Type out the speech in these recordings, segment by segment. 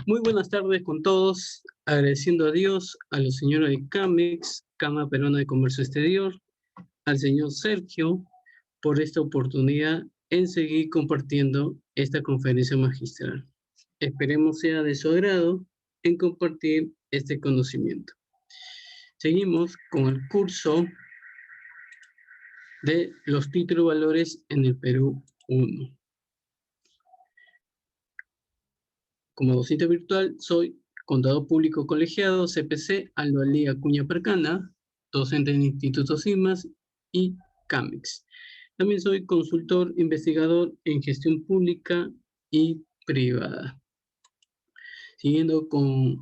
Muy buenas tardes con todos, agradeciendo a Dios, a los señores de CAMEX, Cámara Peruana de Comercio Exterior, al señor Sergio, por esta oportunidad en seguir compartiendo esta conferencia magistral. Esperemos sea de su agrado en compartir este conocimiento. Seguimos con el curso de los títulos valores en el Perú 1. Como docente virtual, soy contador público colegiado, CPC, Aldo Alí Acuña Percana, docente en Instituto CIMAS y CAMEX. También soy consultor investigador en gestión pública y privada. Siguiendo con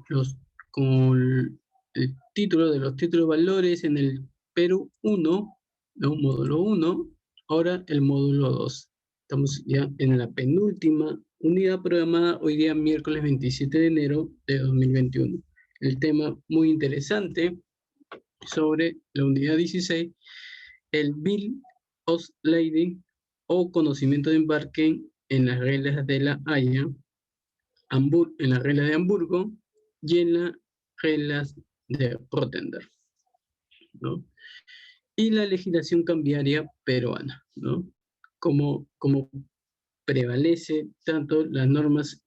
el título de los títulos valores en el Perú 1, ¿no? Módulo 1, ahora el módulo 2. Estamos ya en la penúltima unidad programada hoy día miércoles 27 de enero de 2021. El tema muy interesante sobre la unidad 16, el Bill of Lading o conocimiento de embarque en las reglas de la Haya, en las reglas de Hamburgo y en las reglas de Rotterdam, ¿no? Y la legislación cambiaria peruana, ¿no? Como prevalece tanto las normas,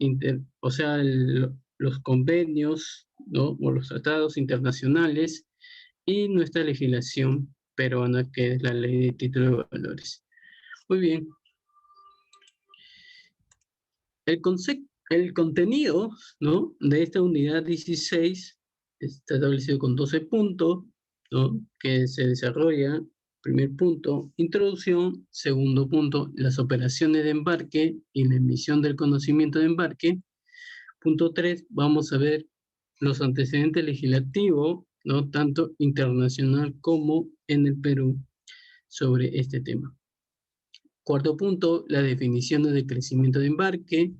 los convenios, ¿no? O los tratados internacionales y nuestra legislación peruana, que es la ley de títulos de valores. Muy bien. El contenido, ¿no? De esta unidad 16 está establecido con 12 puntos, ¿no? Que se desarrolla. Primer punto, introducción. Segundo punto, las operaciones de embarque y la emisión del conocimiento de embarque. Punto 3, vamos a ver los antecedentes legislativos, ¿no? Tanto internacional como en el Perú, sobre este tema. Cuarto punto, las definiciones de crecimiento de embarque.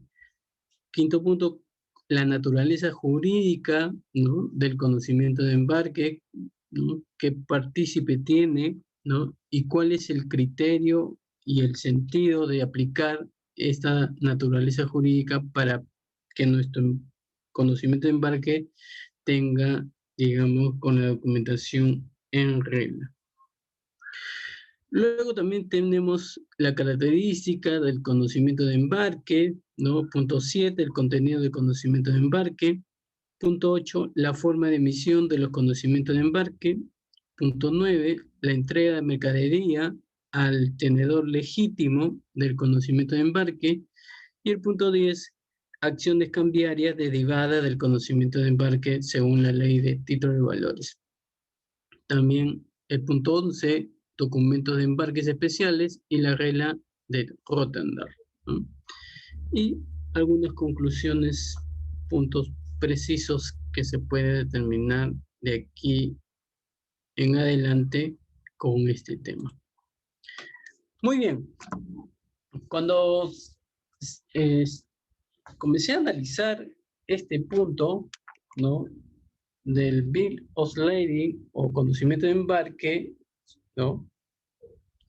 Quinto punto, la naturaleza jurídica, ¿no? Del conocimiento de embarque, ¿no? ¿Qué partícipe tiene, ¿no? Y cuál es el criterio y el sentido de aplicar esta naturaleza jurídica para que nuestro conocimiento de embarque tenga, digamos, con la documentación en regla. Luego también tenemos la característica del conocimiento de embarque, ¿no? Punto 7, el contenido del conocimiento de embarque. Punto 8, la forma de emisión de los conocimientos de embarque. Punto 9, la entrega de mercadería al tenedor legítimo del conocimiento de embarque. Y el punto 10, acciones cambiarias derivadas del conocimiento de embarque según la ley de títulos de valores. También el punto 11, documentos de embarques especiales y la regla de Rotterdam, ¿no? Y algunas conclusiones, puntos precisos que se puede determinar de aquí en adelante con este tema. Muy bien, cuando comencé a analizar este punto, ¿no? Del Bill of Lading o conocimiento de embarque, ¿no?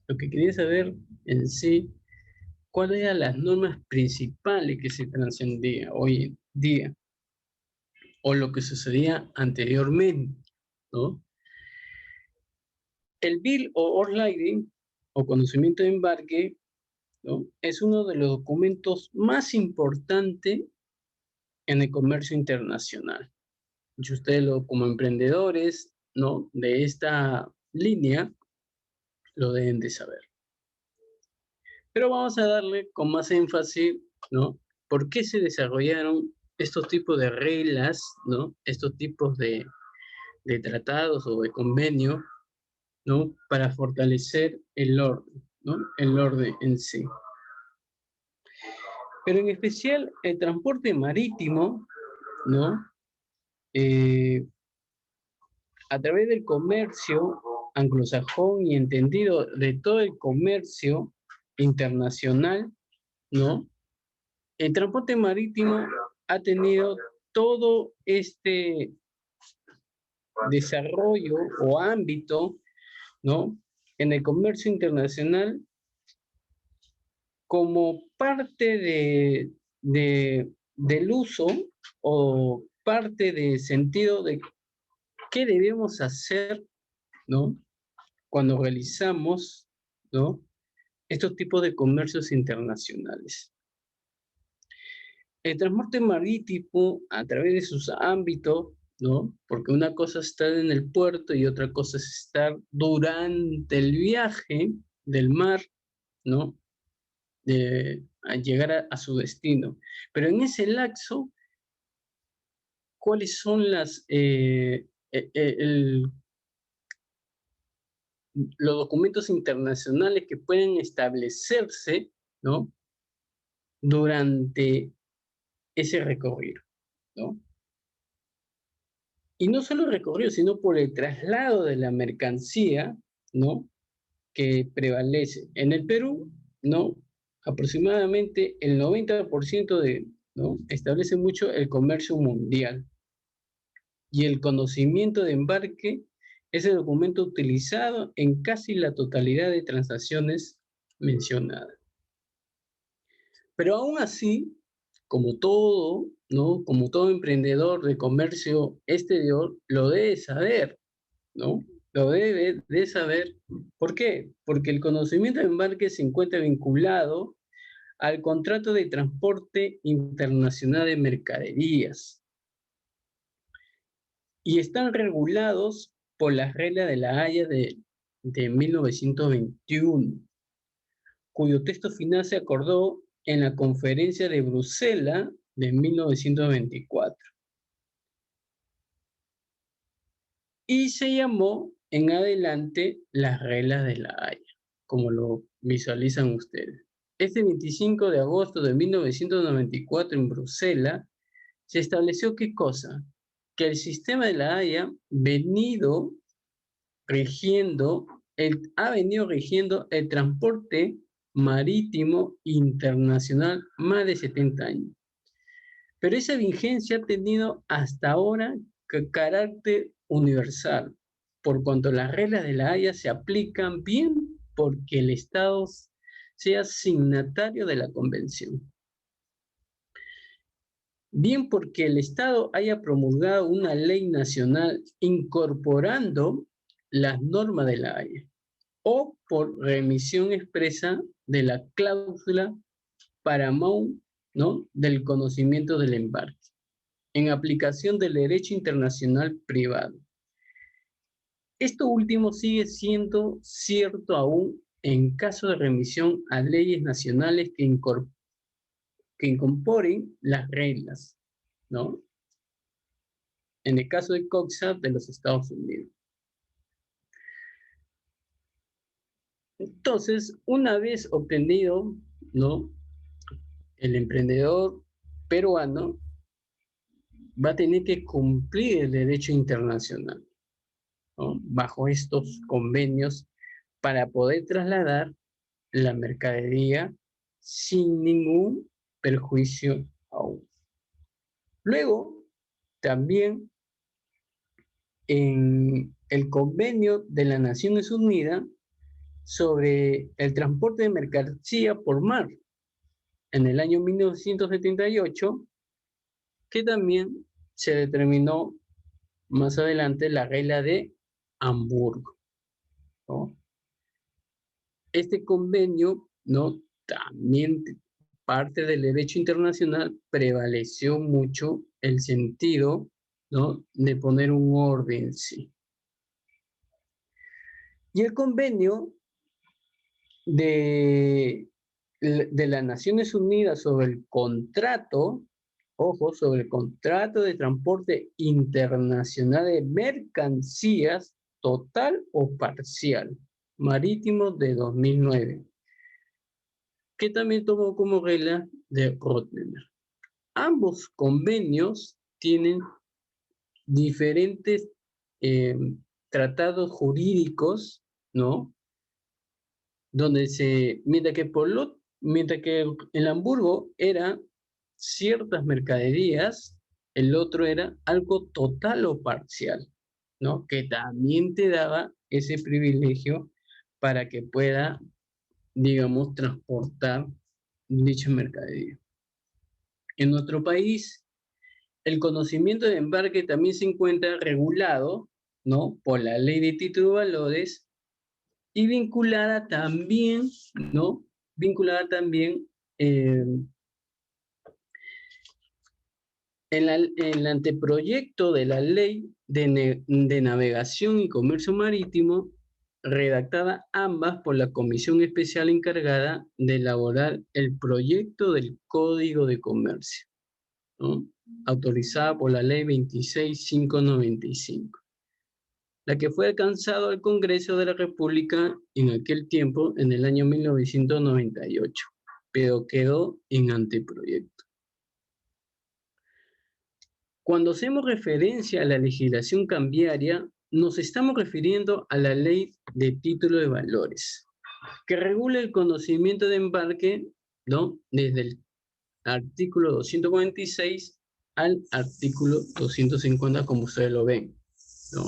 Lo que quería saber en sí, cuáles eran las normas principales que se trascendían hoy en día, o lo que sucedía anteriormente, ¿no? El Bill of Lading o conocimiento de embarque, ¿no? Es uno de los documentos más importantes en el comercio internacional. Y ustedes como emprendedores, ¿no? De esta línea, lo deben de saber. Pero vamos a darle con más énfasis, ¿no? ¿Por qué se desarrollaron estos tipos de reglas, ¿no? Estos tipos de tratados o de convenios, ¿no? Para fortalecer el orden, ¿no? El orden en sí. Pero en especial el transporte marítimo, ¿no? A través del comercio anglosajón y entendido de todo el comercio internacional, ¿no? El transporte marítimo ha tenido todo este desarrollo o ámbito, ¿no? En el comercio internacional como parte de del uso o parte del sentido de qué debemos hacer, ¿no? Cuando realizamos, ¿no? Estos tipos de comercios internacionales. El transporte marítimo, a través de sus ámbitos, ¿no? Porque una cosa es estar en el puerto y otra cosa es estar durante el viaje del mar, ¿no? A llegar a su destino. Pero en ese lapso, ¿cuáles son los documentos internacionales que pueden establecerse, ¿no? Durante ese recorrido, ¿no? Y no solo el recorrido, sino por el traslado de la mercancía, ¿no? Que prevalece. En el Perú, ¿no? Aproximadamente el 90% ¿no? Establece mucho el comercio mundial. Y el conocimiento de embarque es el documento utilizado en casi la totalidad de transacciones mencionadas. Pero aún así, como todo, ¿no? Como todo emprendedor de comercio exterior, lo debe saber, ¿no? Lo debe de saber. ¿Por qué? Porque el conocimiento de embarque se encuentra vinculado al contrato de transporte internacional de mercaderías y están regulados por las reglas de la Haya de 1921, cuyo texto final se acordó en la Conferencia de Bruselas de 1924 y se llamó en adelante las reglas de la Haya, como lo visualizan ustedes. Este 25 de agosto de 1994 en Bruselas se estableció ¿qué cosa? Que el sistema de la Haya ha venido rigiendo el transporte marítimo internacional más de 70 años. Pero esa vigencia ha tenido hasta ahora carácter universal, por cuanto las reglas de la Haya se aplican bien porque el Estado sea signatario de la Convención. Bien porque el Estado haya promulgado una ley nacional incorporando las normas de la Haya, o por remisión expresa de la cláusula paramount, ¿no? Del conocimiento del embarque, en aplicación del derecho internacional privado. Esto último sigue siendo cierto aún en caso de remisión a leyes nacionales que incorporen las reglas, ¿no? En el caso de COXA de los Estados Unidos. Entonces, una vez obtenido, ¿no? El emprendedor peruano va a tener que cumplir el derecho internacional, ¿no? Bajo estos convenios para poder trasladar la mercadería sin ningún perjuicio aún. Luego, también en el convenio de las Naciones Unidas sobre el transporte de mercancía por mar, en el año 1978, que también se determinó más adelante la regla de Hamburgo, ¿no? Este convenio, ¿no? También parte del derecho internacional prevaleció mucho el sentido, ¿no? De poner un orden, sí. Y el convenio de, de las Naciones Unidas sobre el contrato, ojo, sobre el contrato de transporte internacional de mercancías total o parcial, marítimo de 2009, que también tomó como regla de Rotterdam. Ambos convenios tienen diferentes eh, tratados jurídicos, ¿no? Donde mientras que el Hamburgo era ciertas mercaderías, el otro era algo total o parcial, ¿no? Que también te daba ese privilegio para que pueda, digamos, transportar dicha mercadería. En nuestro país, el conocimiento de embarque también se encuentra regulado, ¿no?, por la Ley de Títulos de Valores y vinculada también, ¿no?, vinculada también en el anteproyecto de la Ley de Navegación y Comercio Marítimo, redactada ambas por la comisión especial encargada de elaborar el proyecto del Código de Comercio, ¿no?, autorizada por la Ley 26.595, la que fue alcanzado al Congreso de la República en aquel tiempo, en el año 1998, pero quedó en anteproyecto. Cuando hacemos referencia a la legislación cambiaria, nos estamos refiriendo a la Ley de Título de Valores, que regula el conocimiento de embarque, ¿no?, desde el artículo 246 al artículo 250, como ustedes lo ven, ¿no?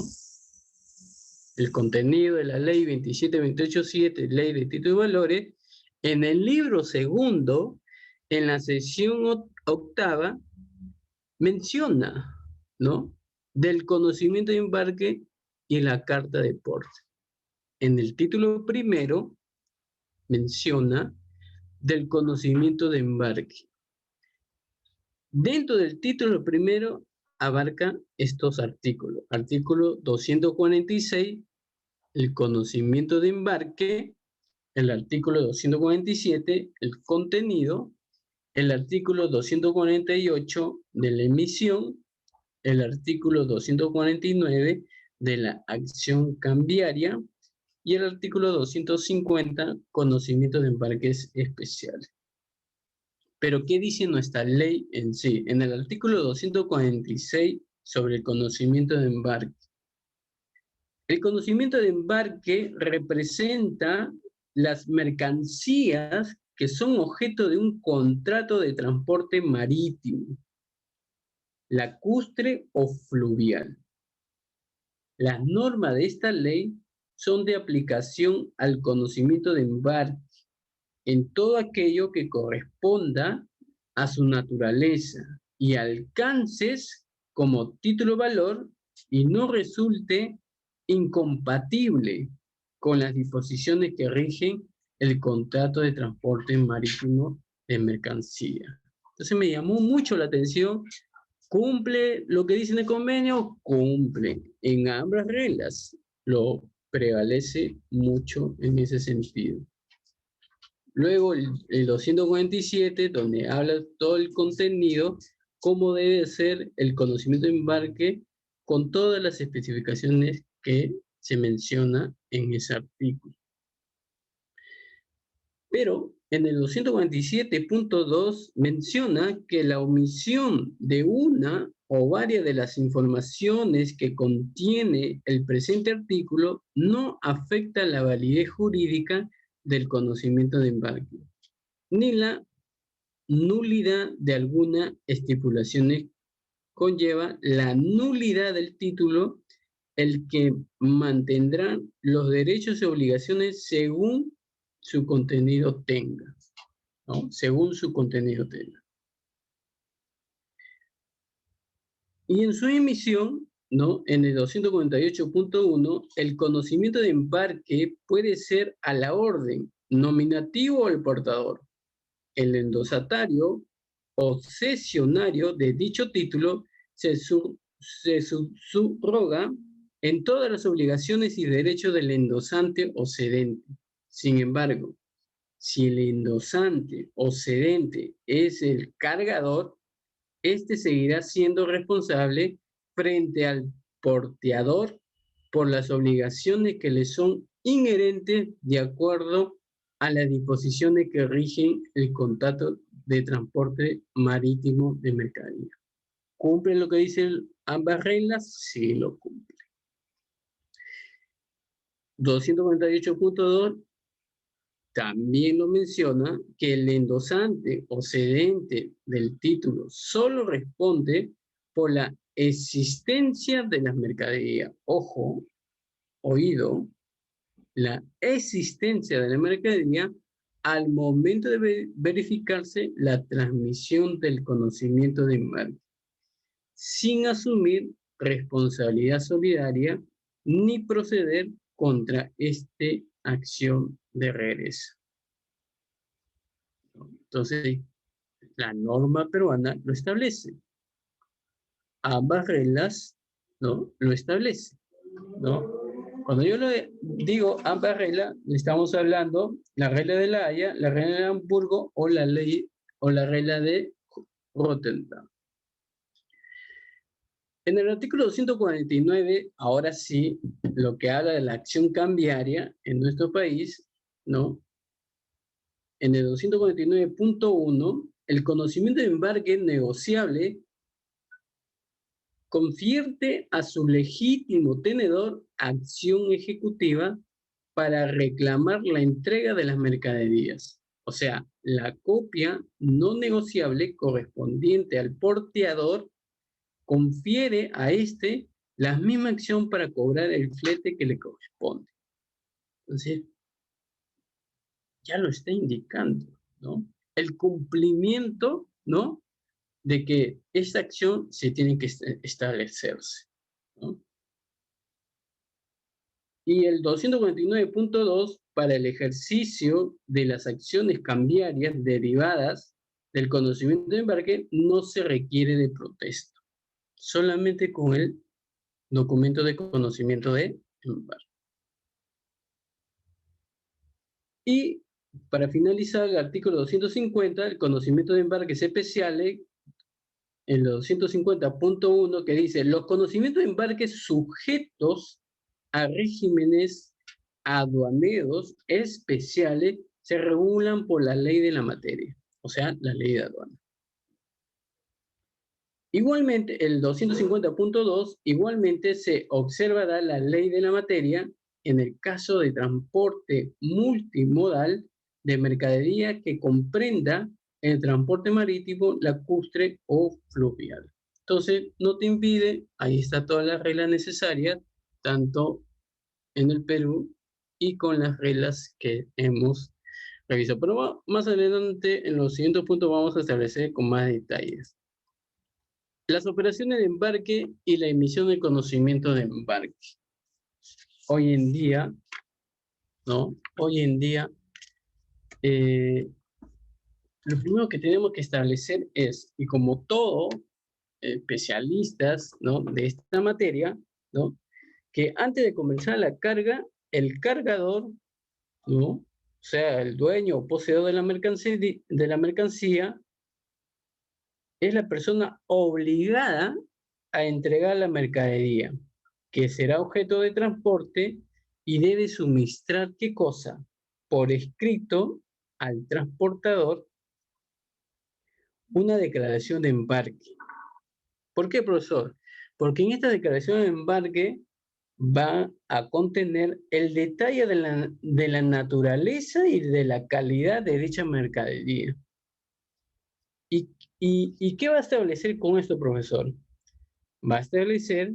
El contenido de la Ley 27.28.7, Ley de Título de Valores, en el libro segundo, en la sección octava, menciona, ¿no?, del conocimiento de embarque y la carta de porte. En el título primero menciona del conocimiento de embarque. Dentro del título primero abarca estos artículos. Artículo 246, el conocimiento de embarque. El artículo 247, el contenido. El artículo 248 de la emisión. El artículo 249 de la acción cambiaria y el artículo 250, conocimiento de embarques especiales. Pero, ¿qué dice nuestra ley en sí? En el artículo 246, sobre el conocimiento de embarque. El conocimiento de embarque representa las mercancías que son objeto de un contrato de transporte marítimo, lacustre o fluvial. Las normas de esta ley son de aplicación al conocimiento de embarque en todo aquello que corresponda a su naturaleza y alcances como título valor y no resulte incompatible con las disposiciones que rigen el contrato de transporte marítimo de mercancía. Entonces me llamó mucho la atención. ¿Cumple lo que dice en el convenio? Cumple. En ambas reglas lo prevalece mucho en ese sentido. Luego el 247, donde habla todo el contenido, cómo debe ser el conocimiento de embarque con todas las especificaciones que se menciona en ese artículo. Pero en el 247.2 menciona que la omisión de una o varias de las informaciones que contiene el presente artículo no afecta la validez jurídica del conocimiento de embarque, ni la nulidad de alguna estipulación. Conlleva la nulidad del título, el que mantendrá los derechos y obligaciones según su contenido tenga, ¿no? Según su contenido tenga. Y en su emisión, ¿no?, en el 248.1, el conocimiento de embarque puede ser a la orden, nominativo al portador, el endosatario o cesionario de dicho título se subroga en todas las obligaciones y derechos del endosante o cedente. Sin embargo, si el endosante o cedente es el cargador, este seguirá siendo responsable frente al porteador por las obligaciones que le son inherentes de acuerdo a las disposiciones que rigen el contrato de transporte marítimo de mercadería. ¿Cumple lo que dicen ambas reglas? Sí, lo cumple. 248.2 también lo menciona, que el endosante o cedente del título solo responde por la existencia de las mercaderías. Ojo, oído, la existencia de la mercadería al momento de verificarse la transmisión del conocimiento de embarque, sin asumir responsabilidad solidaria ni proceder contra esta acción de regreso. Entonces, la norma peruana lo establece. Ambas reglas, ¿no?, lo establece, ¿no? Cuando yo digo ambas reglas, estamos hablando la regla de La Haya, la regla de Hamburgo o la ley o la regla de Rotterdam. En el artículo 249, ahora sí, lo que habla de la acción cambiaria en nuestro país, ¿no? En el 249.1, el conocimiento de embarque negociable confiere a su legítimo tenedor acción ejecutiva para reclamar la entrega de las mercaderías. O sea, la copia no negociable correspondiente al porteador confiere a este la misma acción para cobrar el flete que le corresponde. Entonces, ya lo está indicando, ¿no? El cumplimiento, ¿no?, de que esta acción se tiene que establecerse, ¿no? Y el 249.2, para el ejercicio de las acciones cambiarias derivadas del conocimiento de embarque, no se requiere de protesta, solamente con el documento de conocimiento de embarque. Y para finalizar, el artículo 250, el conocimiento de embarques especiales, en el 250.1, que dice: los conocimientos de embarques sujetos a regímenes aduaneros especiales se regulan por la ley de la materia, o sea, la ley de aduana. Igualmente, el 250.2, igualmente se observará la ley de la materia en el caso de transporte multimodal de mercadería que comprenda el transporte marítimo, lacustre o fluvial. Entonces, no te impide, ahí está todas las reglas necesarias, tanto en el Perú y con las reglas que hemos revisado. Pero más adelante, en los siguientes puntos, vamos a establecer con más detalles. Las operaciones de embarque y la emisión del conocimiento de embarque. Hoy en día, ¿no? Hoy en día, lo primero que tenemos que establecer es, y como todo especialistas, ¿no?, de esta materia, ¿no?, que antes de comenzar la carga, el cargador, ¿no?, o sea, el dueño o poseedor de la mercancía, es la persona obligada a entregar la mercadería, que será objeto de transporte, y debe suministrar, ¿qué cosa?, por escrito al transportador una declaración de embarque. ¿Por qué, profesor? Porque en esta declaración de embarque va a contener el detalle de la naturaleza y de la calidad de dicha mercadería. ¿Y qué va a establecer con esto, profesor? Va a establecer,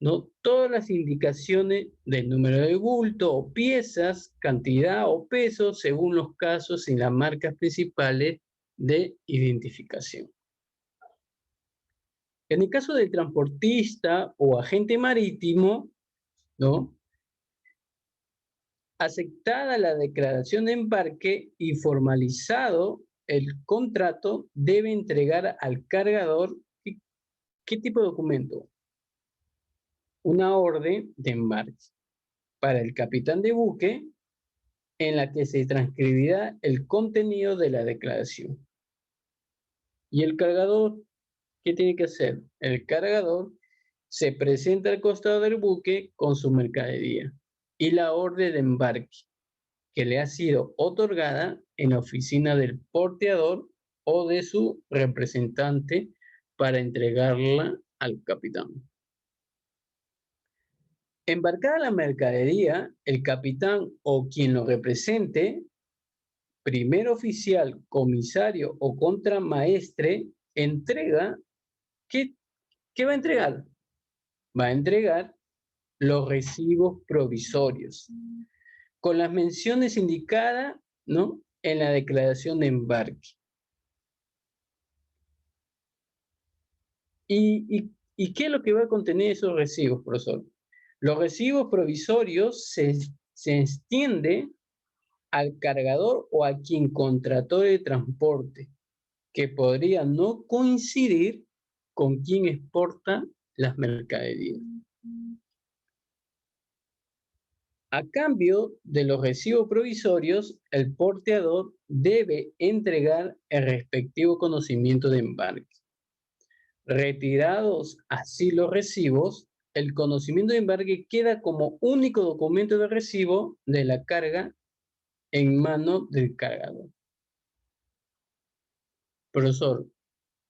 ¿no?, todas las indicaciones del número de bulto o piezas, cantidad o peso, según los casos y las marcas principales de identificación. En el caso del transportista o agente marítimo, ¿no?, aceptada la declaración de embarque y formalizado el contrato, debe entregar al cargador, ¿qué tipo de documento? Una orden de embarque para el capitán de buque, en la que se transcribirá el contenido de la declaración. ¿Y el cargador qué tiene que hacer? El cargador se presenta al costado del buque con su mercadería y la orden de embarque que le ha sido otorgada en la oficina del porteador o de su representante para entregarla al capitán. Embarcada la mercadería, el capitán o quien lo represente, primer oficial, comisario o contramaestre, entrega, ¿qué va a entregar? Va a entregar los recibos provisorios, con las menciones indicadas, ¿no?, en la declaración de embarque. ¿Y qué es lo que va a contener esos recibos, profesor? Los recibos provisorios se extiende al cargador o a quien contrató el transporte, que podría no coincidir con quien exporta las mercaderías. A cambio de los recibos provisorios, el porteador debe entregar el respectivo conocimiento de embarque. Retirados así los recibos, el conocimiento de embarque queda como único documento de recibo de la carga en mano del cargador. Profesor,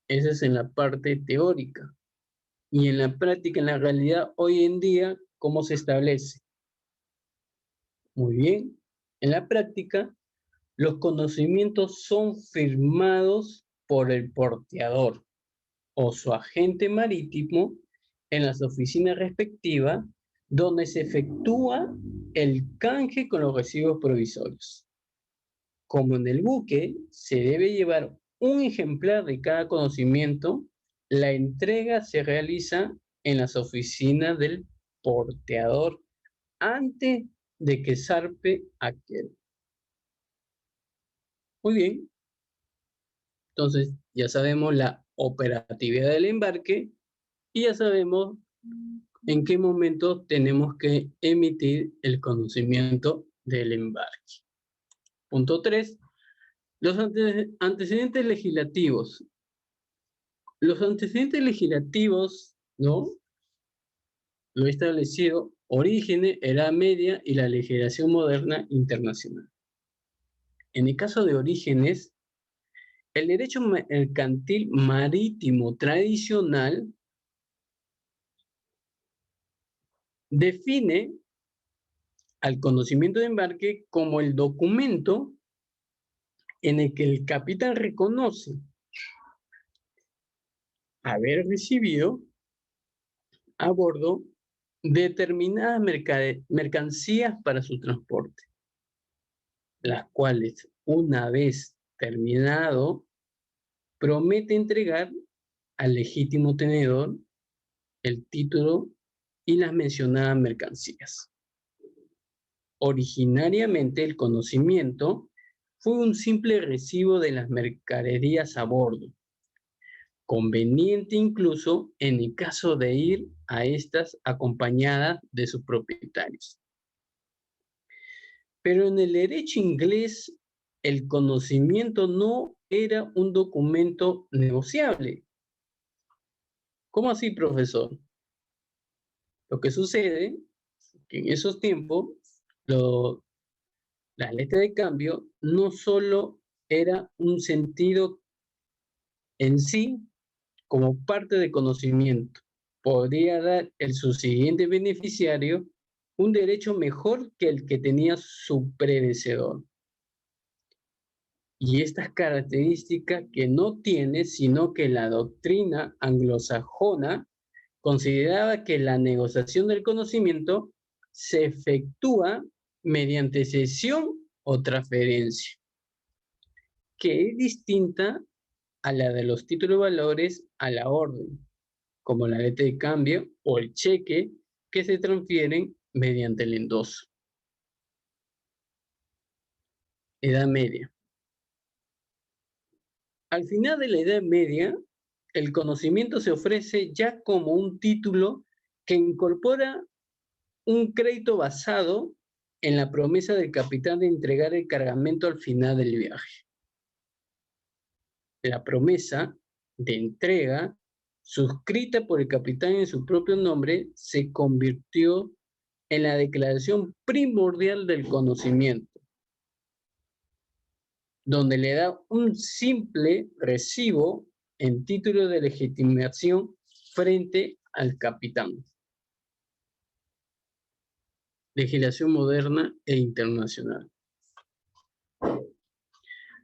esa es en la parte teórica. Y en la práctica, en la realidad, hoy en día, ¿cómo se establece? Muy bien. En la práctica, los conocimientos son firmados por el porteador o su agente marítimo en las oficinas respectivas, donde se efectúa el canje con los recibos provisorios. Como en el buque se debe llevar un ejemplar de cada conocimiento, la entrega se realiza en las oficinas del porteador antes de que zarpe aquel. Muy bien, entonces ya sabemos la operatividad del embarque y ya sabemos en qué momento tenemos que emitir el conocimiento del embarque. Punto 3. Los antecedentes legislativos. Los antecedentes legislativos, ¿no? Lo he establecido Orígenes, Edad Media y la legislación moderna internacional. En el caso de Orígenes, el derecho mercantil marítimo tradicional define al conocimiento de embarque como el documento en el que el capitán reconoce haber recibido a bordo determinadas mercancías para su transporte, las cuales, una vez terminado, promete entregar al legítimo tenedor el título y las mencionadas mercancías. Originariamente, el conocimiento fue un simple recibo de las mercaderías a bordo, conveniente incluso en el caso de ir a estas acompañadas de sus propietarios. Pero en el derecho inglés, el conocimiento no era un documento negociable. ¿Cómo así, profesor? Lo que sucede es que en esos tiempos, la letra de cambio no solo era un sentido en sí como parte de conocimiento, podría dar el subsiguiente beneficiario un derecho mejor que el que tenía su predecesor. Y estas características que no tiene, sino que la doctrina anglosajona consideraba que la negociación del conocimiento se efectúa mediante cesión o transferencia, que es distinta a la de los títulos de valores a la orden, como la letra de cambio o el cheque, que se transfieren mediante el endoso. Edad Media. Al final de la Edad Media, el conocimiento se ofrece ya como un título que incorpora un crédito basado en la promesa del capitán de entregar el cargamento al final del viaje. La promesa de entrega, suscrita por el capitán en su propio nombre, se convirtió en la declaración primordial del conocimiento, donde le da un simple recibo en título de legitimación frente al capitán. Legislación moderna e internacional.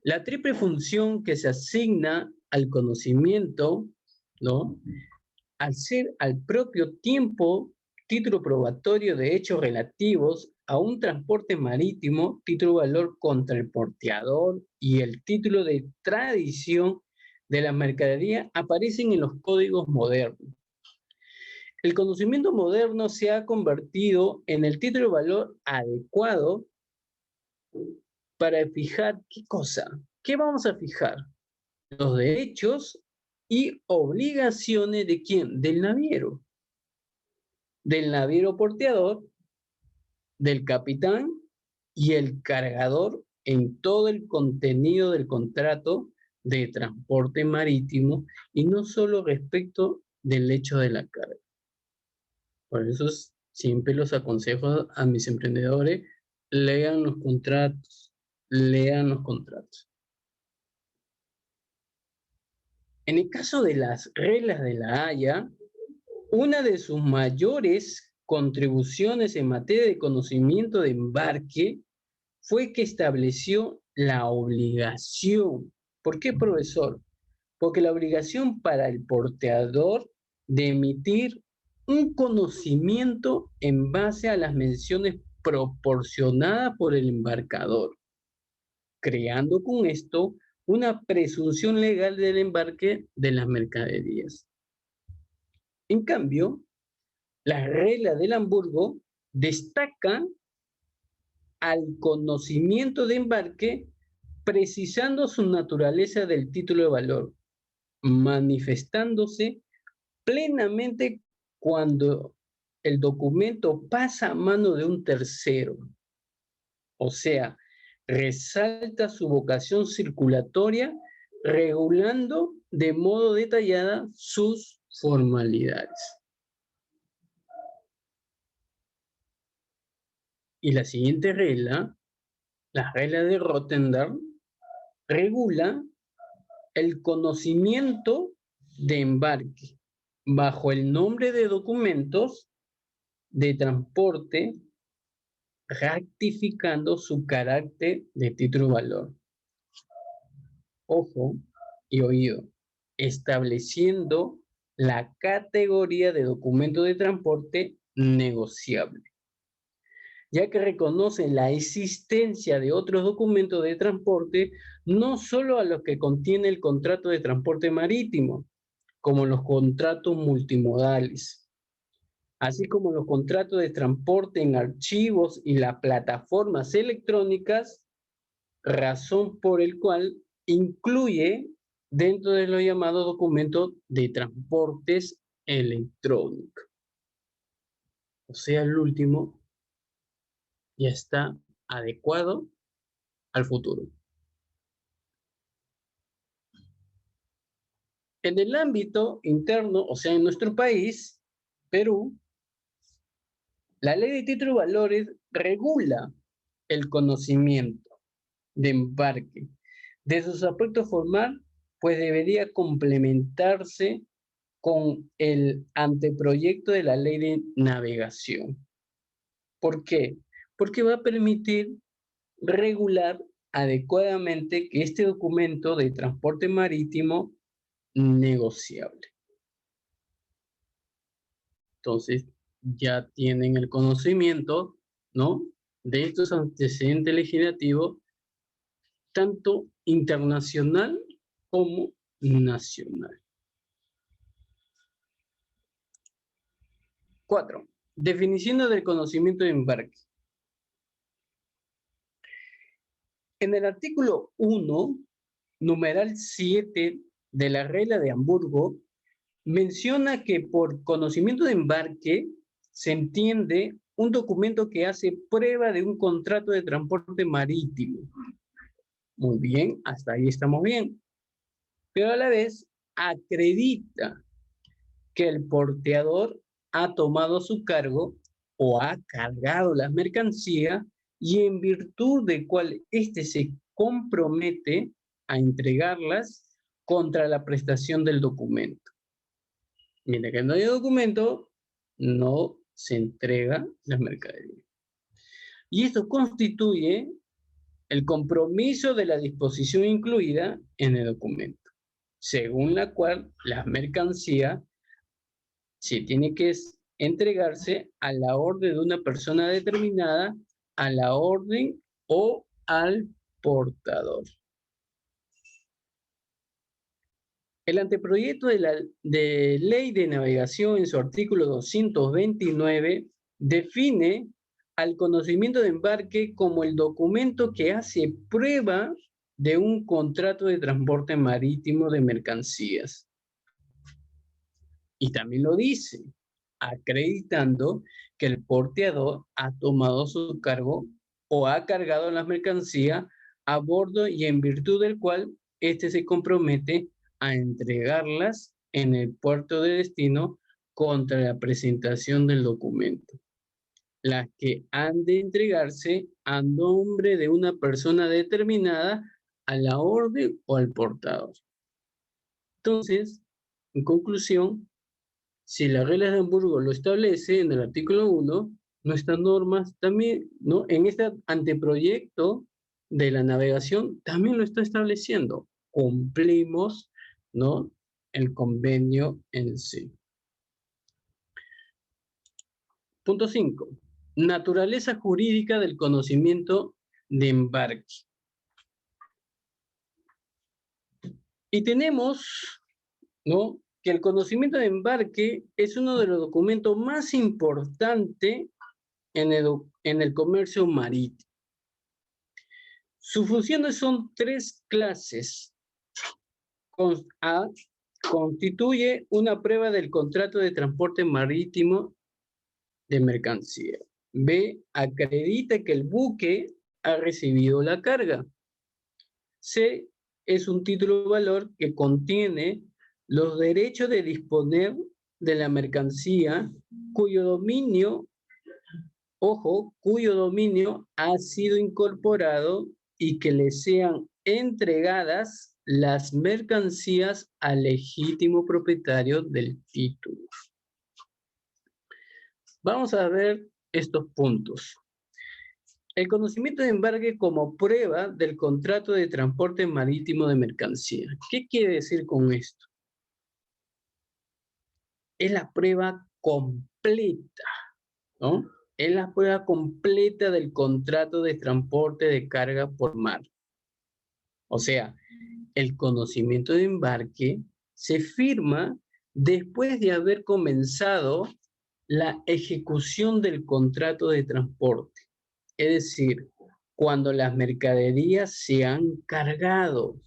La triple función que se asigna al conocimiento, ¿no? Al ser al propio tiempo título probatorio de hechos relativos a un transporte marítimo, título de valor contra el porteador y el título de tradición de la mercadería aparecen en los códigos modernos. El conocimiento moderno se ha convertido en el título de valor adecuado para fijar ¿qué cosa? ¿Qué vamos a fijar? Los derechos y obligaciones ¿de quién? Del naviero porteador, del capitán y el cargador en todo el contenido del contrato de transporte marítimo y no solo respecto del hecho de la carga. Por eso siempre los aconsejo a mis emprendedores, lean los contratos, lean los contratos. En el caso de las reglas de la Haya, una de sus mayores contribuciones en materia de conocimiento de embarque fue que estableció la obligación. ¿Por qué, profesor? Porque la obligación para el porteador de emitir un conocimiento en base a las menciones proporcionadas por el embarcador, creando con esto una presunción legal del embarque de las mercaderías. En cambio, las reglas del Hamburgo destacan al conocimiento de embarque precisando su naturaleza del título de valor, manifestándose plenamente cuando el documento pasa a mano de un tercero. O sea, resalta su vocación circulatoria, regulando de modo detallada sus formalidades. Y la siguiente regla, la regla de Rotterdam, regula el conocimiento de embarque bajo el nombre de documentos de transporte, rectificando su carácter de título de valor. Ojo y oído, estableciendo la categoría de documento de transporte negociable, ya que reconoce la existencia de otros documentos de transporte, no solo a los que contiene el contrato de transporte marítimo, como los contratos multimodales, así como los contratos de transporte en archivos y las plataformas electrónicas, razón por el cual incluye dentro de los llamados documentos de transportes electrónicos. O sea, el último ya está adecuado al futuro. En el ámbito interno, o sea, en nuestro país, Perú, la ley de títulos y valores regula el conocimiento de embarque. De sus aspectos formal, pues debería complementarse con el anteproyecto de la ley de navegación. ¿Por qué? Porque va a permitir regular adecuadamente que este documento de transporte marítimo negociable. Entonces, ya tienen el conocimiento, ¿no?, de estos antecedentes legislativos, tanto internacional como nacional. 4. Definiciones del conocimiento de embarque. En el artículo 1, numeral 7 de la regla de Hamburgo, menciona que por conocimiento de embarque se entiende un documento que hace prueba de un contrato de transporte marítimo. Muy bien, hasta ahí estamos bien. Pero a la vez acredita que el porteador ha tomado su cargo o ha cargado las mercancías y en virtud de cual éste se compromete a entregarlas contra la prestación del documento. Mientras que no haya documento, no se entrega las mercaderías. Y esto constituye el compromiso de la disposición incluida en el documento, según la cual las mercancías se tiene que entregarse a la orden de una persona determinada a la orden o al portador. El anteproyecto de Ley de Navegación en su artículo 229 define al conocimiento de embarque como el documento que hace prueba de un contrato de transporte marítimo de mercancías. Y también lo dice, acreditando que el porteador ha tomado su cargo o ha cargado las mercancías a bordo y en virtud del cual éste se compromete a entregarlas en el puerto de destino contra la presentación del documento, las que han de entregarse a nombre de una persona determinada a la orden o al portador. Entonces, en conclusión, si la regla de Hamburgo lo establece en el artículo 1, nuestras normas también, ¿no? En este anteproyecto de la navegación también lo está estableciendo. Cumplimos, ¿no?, el convenio en sí. Punto 5. Naturaleza jurídica del conocimiento de embarque. Y tenemos, ¿no?, que el conocimiento de embarque es uno de los documentos más importantes en el comercio marítimo. Sus funciones son tres clases. A, constituye una prueba del contrato de transporte marítimo de mercancía. B, acredita que el buque ha recibido la carga. C, es un título de valor que contiene los derechos de disponer de la mercancía cuyo dominio, ojo, cuyo dominio ha sido incorporado y que le sean entregadas las mercancías al legítimo propietario del título. Vamos a ver estos puntos. El conocimiento de embarque como prueba del contrato de transporte marítimo de mercancía. ¿Qué quiere decir con esto? Es la prueba completa, ¿no? Es la prueba completa del contrato de transporte de carga por mar. O sea, el conocimiento de embarque se firma después de haber comenzado la ejecución del contrato de transporte. Es decir, cuando las mercaderías se han cargado.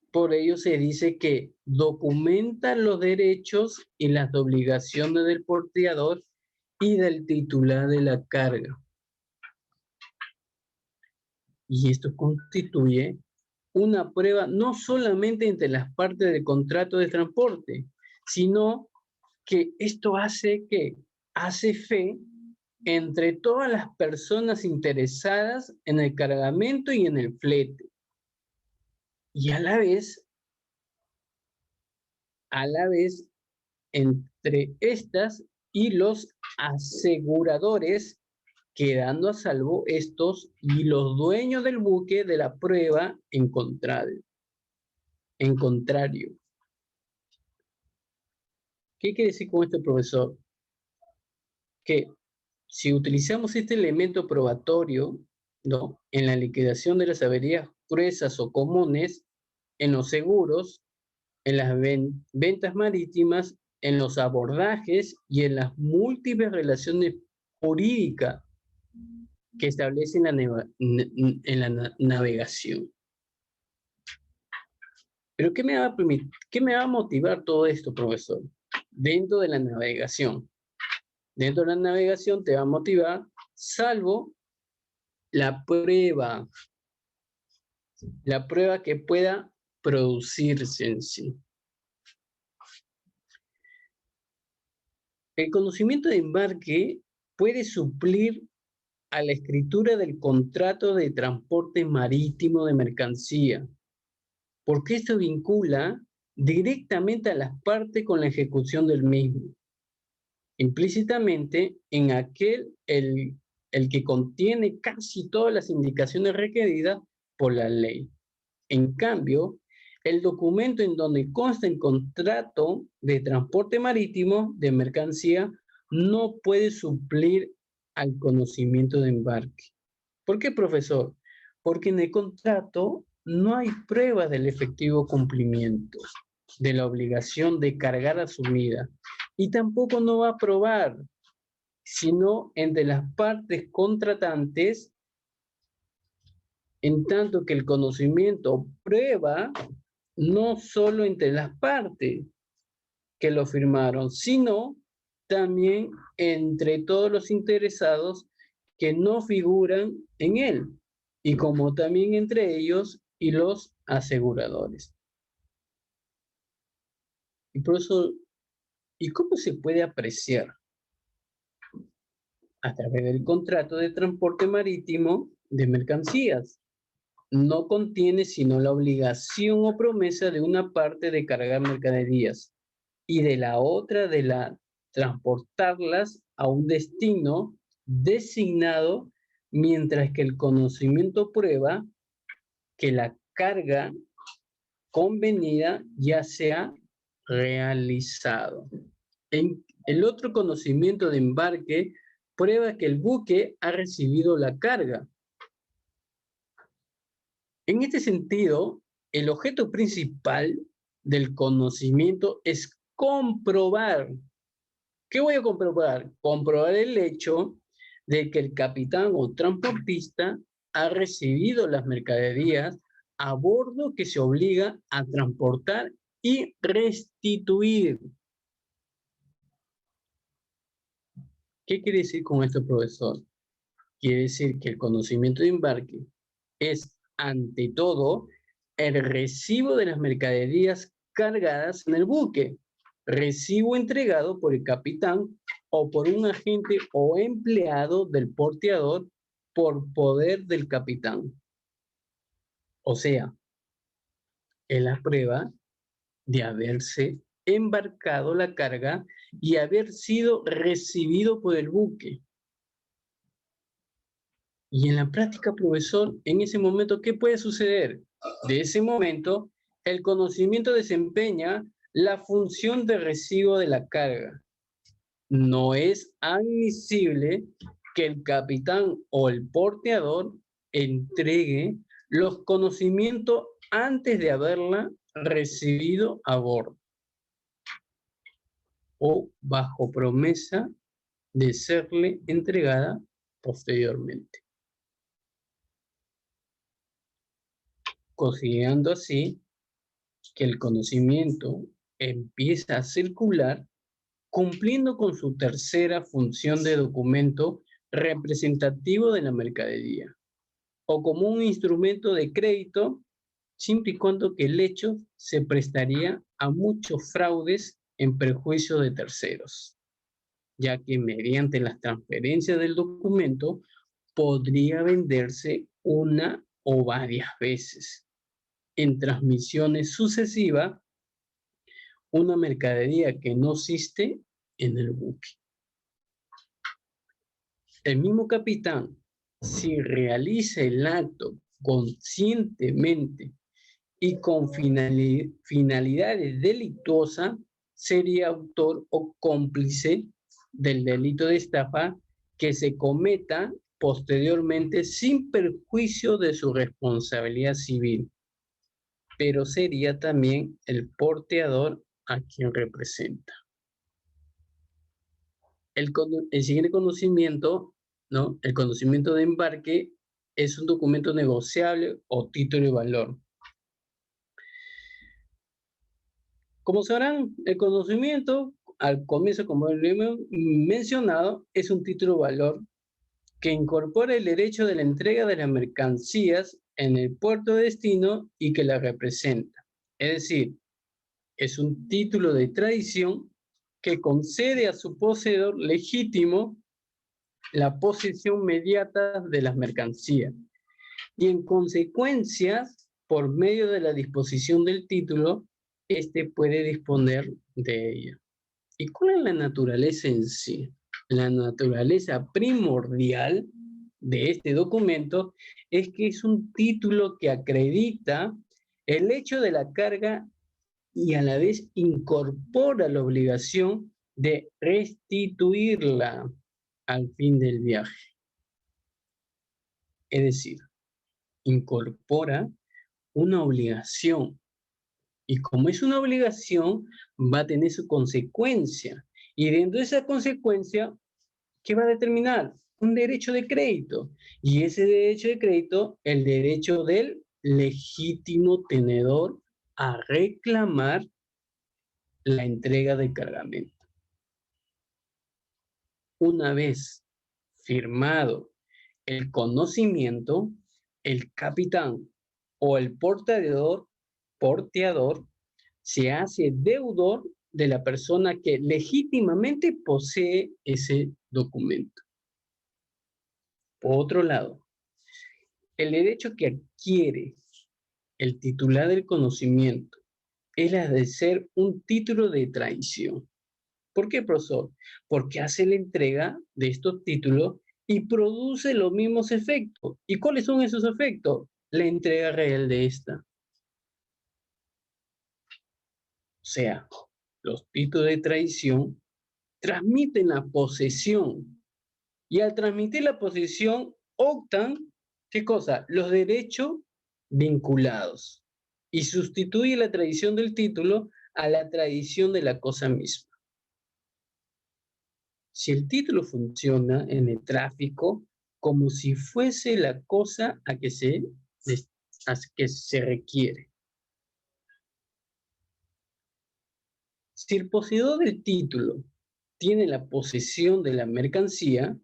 Por ello se dice que documenta los derechos y las obligaciones del porteador y del titular de la carga. Y esto constituye una prueba no solamente entre las partes del contrato de transporte, sino que esto hace fe entre todas las personas interesadas en el cargamento y en el flete. Y a la vez, entre estas y los aseguradores, quedando a salvo estos y los dueños del buque de la prueba en contrario. ¿Qué quiere decir con esto, profesor? Que si utilizamos este elemento probatorio, ¿no?, en la liquidación de las averías gruesas o comunes, en los seguros, en las ventas marítimas, en los abordajes y en las múltiples relaciones jurídicas que establecen en la navegación. Pero ¿qué me va a motivar todo esto, profesor? Dentro de la navegación. Dentro de la navegación te va a motivar, salvo la prueba que pueda producirse en sí. El conocimiento de embarque puede suplir a la escritura del contrato de transporte marítimo de mercancía, porque esto vincula directamente a las partes con la ejecución del mismo, implícitamente en el que contiene casi todas las indicaciones requeridas por la ley. En cambio, el documento en donde consta el contrato de transporte marítimo de mercancía no puede suplir al conocimiento de embarque. ¿Por qué, profesor? Porque en el contrato no hay pruebas del efectivo cumplimiento de la obligación de cargar asumida y tampoco no va a probar, sino entre las partes contratantes, en tanto que el conocimiento prueba no solo entre las partes que lo firmaron, sino también entre todos los interesados que no figuran en él, y como también entre ellos y los aseguradores. Y por eso, ¿y cómo se puede apreciar? A través del contrato de transporte marítimo de mercancías. No contiene sino la obligación o promesa de una parte de cargar mercaderías y de la otra de la transportarlas a un destino designado, mientras que el conocimiento prueba que la carga convenida ya se ha realizado. El otro conocimiento de embarque prueba que el buque ha recibido la carga. En este sentido, el objeto principal del conocimiento es comprobar. ¿Qué voy a comprobar? Comprobar el hecho de que el capitán o transportista ha recibido las mercaderías a bordo que se obliga a transportar y restituir. ¿Qué quiere decir con esto, profesor? Quiere decir que el conocimiento de embarque es, ante todo, el recibo de las mercaderías cargadas en el buque, recibo entregado por el capitán o por un agente o empleado del porteador por poder del capitán. O sea, es la prueba de haberse embarcado la carga y haber sido recibido por el buque. Y en la práctica, profesor, en ese momento, ¿qué puede suceder? De ese momento, el conocimiento desempeña la función de recibo de la carga. No es admisible que el capitán o el porteador entregue los conocimientos antes de haberla recibido a bordo o bajo promesa de serle entregada posteriormente, considerando así que el conocimiento empieza a circular cumpliendo con su tercera función de documento representativo de la mercadería o como un instrumento de crédito, siempre y cuando que el hecho se prestaría a muchos fraudes en perjuicio de terceros, ya que mediante las transferencias del documento podría venderse una o varias veces en transmisiones sucesivas una mercadería que no existe en el buque. El mismo capitán, si realiza el acto conscientemente y con finalidades delictuosas, sería autor o cómplice del delito de estafa que se cometa posteriormente sin perjuicio de su responsabilidad civil, pero sería también el porteador a quien representa. El siguiente conocimiento, ¿no? El conocimiento de embarque es un documento negociable o título de valor. Como sabrán, el conocimiento, al comienzo, como lo hemos mencionado, es un título de valor que incorpora el derecho de la entrega de las mercancías en el puerto de destino y que la representa. Es decir, es un título de tradición que concede a su poseedor legítimo la posesión inmediata de las mercancías y en consecuencia, por medio de la disposición del título, este puede disponer de ella. ¿Y cuál es la naturaleza en sí? La naturaleza primordial de este documento es que es un título que acredita el hecho de la carga y a la vez incorpora la obligación de restituirla. al fin del viaje. Es decir, incorpora una obligación. Y como es una obligación, va a tener su consecuencia. Y dentro de esa consecuencia, ¿qué va a determinar? Un derecho de crédito. Y ese derecho de crédito, el derecho del legítimo tenedor a reclamar la entrega del cargamento. Una vez firmado el conocimiento, el capitán o el porteador se hace deudor de la persona que legítimamente posee ese documento. Por otro lado, el derecho que adquiere el titular del conocimiento es la de ser un título de traición. ¿Por qué, profesor? Porque hace la entrega de estos títulos y produce los mismos efectos. ¿Y cuáles son esos efectos? La entrega real de esta. O sea, los títulos de traición transmiten la posesión. Y al transmitir la posesión, optan, ¿qué cosa? Los derechos vinculados. Y sustituye la tradición del título a la tradición de la cosa misma. Si el título funciona en el tráfico como si fuese la cosa a que se requiere. Si el poseedor del título tiene la posesión de la mercancía,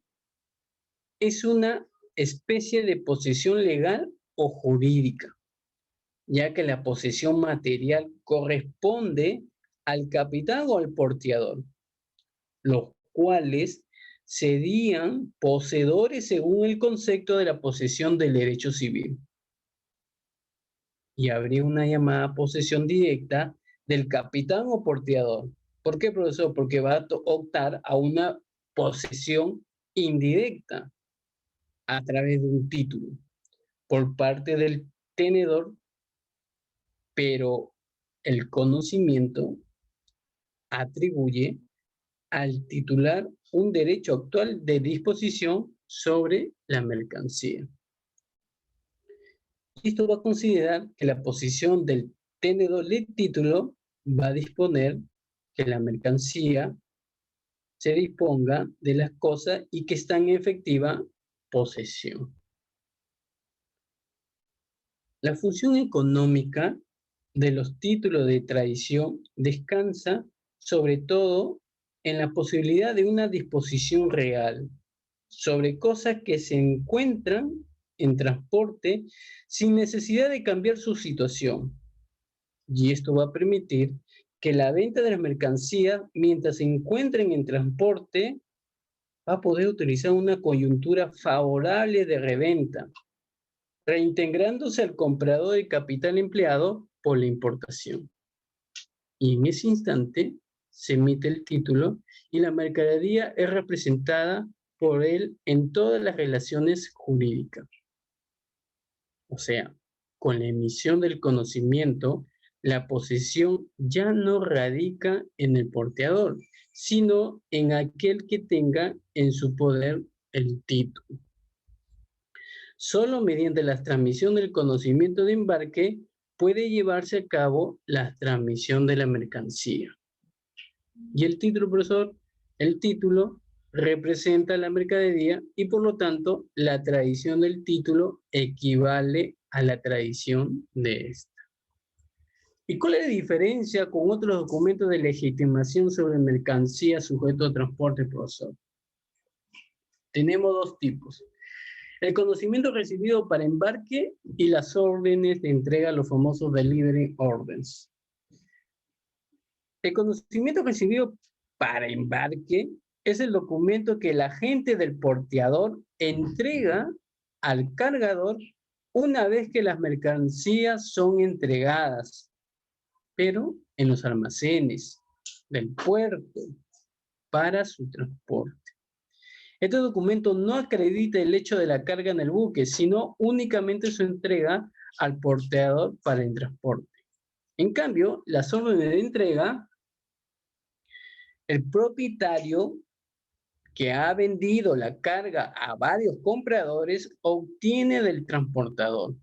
es una especie de posesión legal o jurídica, ya que la posesión material corresponde al capitán o al porteador, los cuales serían poseedores según el concepto de la posesión del derecho civil. Y habría una llamada posesión directa del capitán o porteador. ¿Por qué, profesor? Porque va a optar a una posesión indirecta a través de un título por parte del tenedor, pero el conocimiento atribuye al titular un derecho actual de disposición sobre la mercancía. Esto va a considerar que la posición del tenedor del título va a disponer que la mercancía se disponga de las cosas y que están en efectiva posesión. La función económica de los títulos de tradición descansa sobre todo en la posibilidad de una disposición real sobre cosas que se encuentran en transporte sin necesidad de cambiar su situación. Y esto va a permitir que la venta de las mercancías, mientras se encuentren en transporte, va a poder utilizar una coyuntura favorable de reventa, reintegrándose al comprador de capital empleado por la importación. Y en ese instante se emite el título y la mercadería es representada por él en todas las relaciones jurídicas. O sea, con la emisión del conocimiento, la posesión ya no radica en el porteador, sino en aquel que tenga en su poder el título. Solo mediante la transmisión del conocimiento de embarque puede llevarse a cabo la transmisión de la mercancía. Y el título, profesor, el título representa la mercadería y por lo tanto la tradición del título equivale a la tradición de esta. ¿Y cuál es la diferencia con otros documentos de legitimación sobre mercancía sujeto a transporte, profesor? Tenemos dos tipos. El conocimiento recibido para embarque y las órdenes de entrega, los famosos delivery orders. El conocimiento recibido para embarque es el documento que el agente del porteador entrega al cargador una vez que las mercancías son entregadas, pero en los almacenes del puerto para su transporte. Este documento no acredita el hecho de la carga en el buque, sino únicamente su entrega al porteador para el transporte. En cambio, las órdenes de entrega, el propietario que ha vendido la carga a varios compradores obtiene del transportador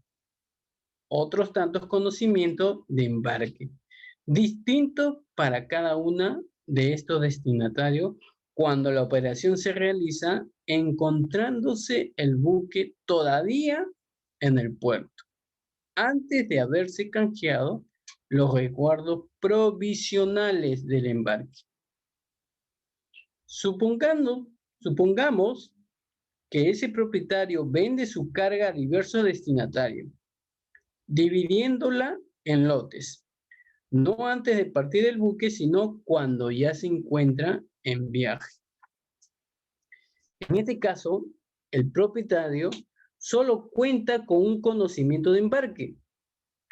otros tantos conocimientos de embarque, distintos para cada una de estos destinatarios cuando la operación se realiza encontrándose el buque todavía en el puerto, antes de haberse canjeado los resguardos provisionales del embarque. Supongamos que ese propietario vende su carga a diversos destinatarios, dividiéndola en lotes, no antes de partir del buque, sino cuando ya se encuentra en viaje. En este caso, el propietario solo cuenta con un conocimiento de embarque,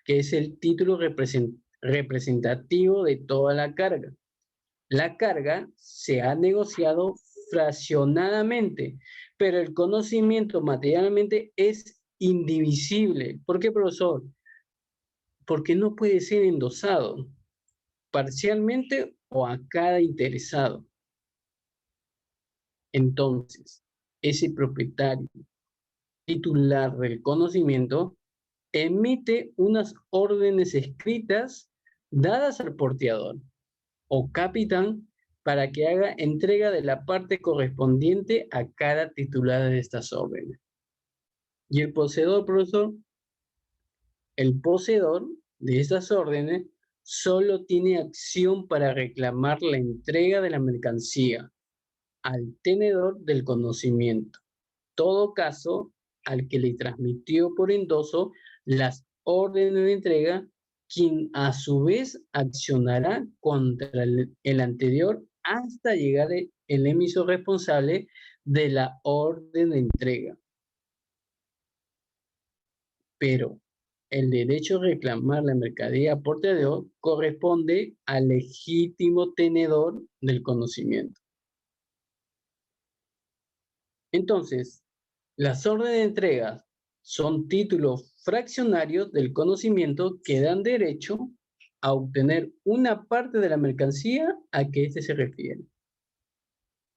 que es el título representativo de toda la carga. La carga se ha negociado fraccionadamente, pero el conocimiento materialmente es indivisible. ¿Por qué, profesor? Porque no puede ser endosado parcialmente o a cada interesado. Entonces, ese propietario titular del conocimiento emite unas órdenes escritas dadas al porteador o capitán para que haga entrega de la parte correspondiente a cada titular de estas órdenes. Y el poseedor, profesor, el poseedor de estas órdenes solo tiene acción para reclamar la entrega de la mercancía al tenedor del conocimiento, todo caso al que le transmitió por endoso las órdenes de entrega, quien a su vez accionará contra el anterior hasta llegar el emisor responsable de la orden de entrega. Pero el derecho a reclamar la mercadería por porteador corresponde al legítimo tenedor del conocimiento. Entonces, las órdenes de entrega son títulos fraccionarios del conocimiento que dan derecho a obtener una parte de la mercancía a que éste se refiere.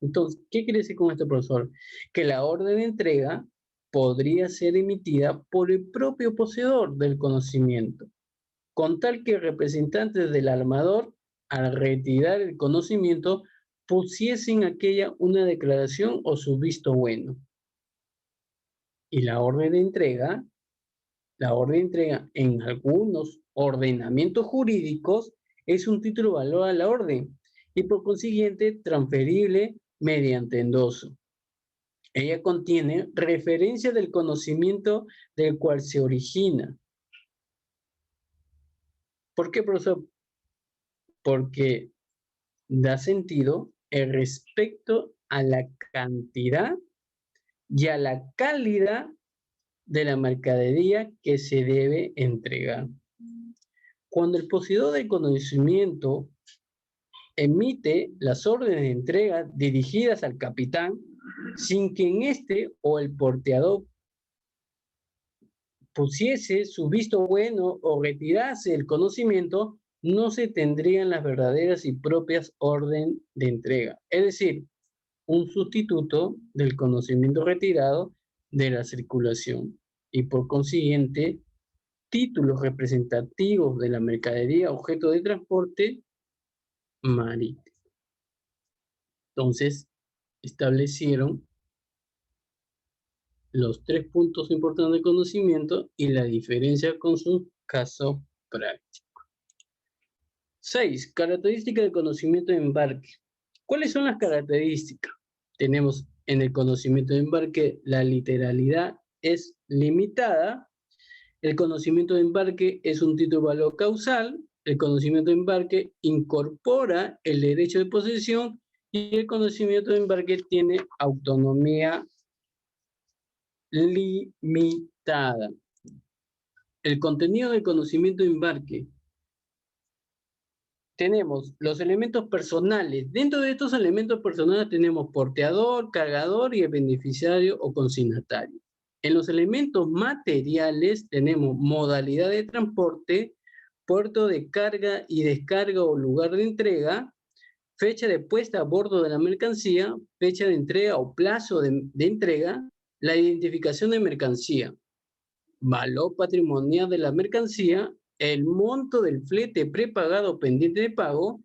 Entonces, ¿qué quiere decir con esto, profesor? Que la orden de entrega podría ser emitida por el propio poseedor del conocimiento, con tal que representantes del armador, al retirar el conocimiento, pusiesen aquella una declaración o su visto bueno. Y la orden de entrega en algunos ordenamientos jurídicos es un título valor a la orden y por consiguiente transferible mediante endoso. Ella contiene referencia del conocimiento del cual se origina. ¿Por qué, profesor? Porque da sentido respecto a la cantidad y a la calidad de la mercadería que se debe entregar. Cuando el poseedor del conocimiento emite las órdenes de entrega dirigidas al capitán, sin que en este o el porteador pusiese su visto bueno o retirase el conocimiento, no se tendrían las verdaderas y propias órdenes de entrega. Es decir, un sustituto del conocimiento retirado de la circulación y por consiguiente títulos representativos de la mercadería objeto de transporte marítimo. Entonces, establecieron los 3 puntos importantes de conocimiento y la diferencia con su caso práctico. 6. Características del conocimiento de embarque. ¿Cuáles son las características? Tenemos en el conocimiento de embarque la literalidad es limitada, el conocimiento de embarque es un título de valor causal, el conocimiento de embarque incorpora el derecho de posesión y el conocimiento de embarque tiene autonomía limitada. El contenido del conocimiento de embarque. Tenemos los elementos personales. Dentro de estos elementos personales tenemos porteador, cargador y el beneficiario o consignatario. En los elementos materiales tenemos modalidad de transporte, puerto de carga y descarga o lugar de entrega, fecha de puesta a bordo de la mercancía, fecha de entrega o plazo de entrega, la identificación de mercancía, valor patrimonial de la mercancía, el monto del flete prepagado pendiente de pago,